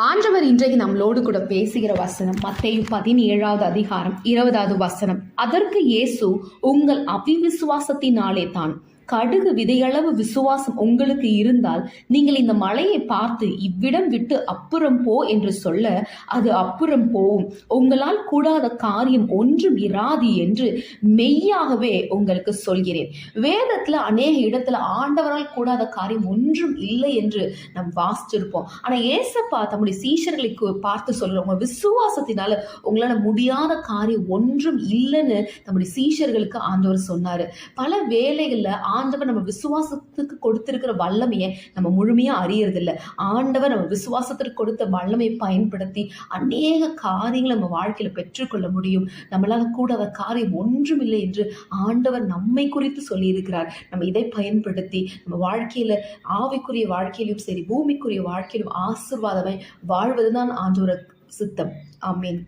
ஆண்டவர் இன்றைக்கு நம்மளோடு கூட பேசுகிற வசனம் மத்தேயு 17வது அதிகாரம் 20வது வசனம். அதற்கு இயேசு, உங்கள் அவிவிசுவாசத்தினாலே தான். கடுகு விதையளவு விசுவாசம் உங்களுக்கு இருந்தால் நீங்கள் இந்த மலையை பார்த்து இவ்விடம் விட்டு அப்புறம் போ என்று சொல்ல அது அப்புறம் போகும். உங்களால் கூடாத காரியம் ஒன்றும் இராது என்று மெய்யாகவே உங்களுக்கு சொல்கிறேன். வேதத்துல அநேக இடத்துல ஆண்டவரால் கூடாத காரியம் ஒன்றும் இல்லை என்று நாம் வாசிச்சிருப்போம். ஆனா ஏசப்பா தம்முடைய சீஷர்களுக்கு பார்த்து சொல்ற, உங்க விசுவாசத்தினால உங்களால முடியாத காரியம் ஒன்றும் இல்லைன்னு நம்முடைய சீஷர்களுக்கு ஆண்டவர் சொன்னாரு. பல வேளைகள்ல ஆண்டவர் நம்ம விசுவாசத்துக்கு கொடுத்திருக்கிற வல்லமையை நம்ம முழுமையா அறியறதில்லை. ஆண்டவர் நம்ம விசுவாசத்திற்கு கொடுத்த வல்லமையை பயன்படுத்தி அநேக காரியங்களை நம்ம வாழ்க்கையில பெற்றுக்கொள்ள முடியும். நம்மளால கூடாத காரியம் ஒன்றும் இல்லை என்று ஆண்டவர் நம்மை குறித்து சொல்லி இருக்கிறார். நம்ம இதை பயன்படுத்தி நம்ம வாழ்க்கையில ஆவிக்குரிய வாழ்க்கையிலும் சரி பூமிக்குரிய வாழ்க்கையிலும் ஆசீர்வாதமாய் வாழ்வதுதான் ஆண்டவர் சித்தம். ஆமீன்.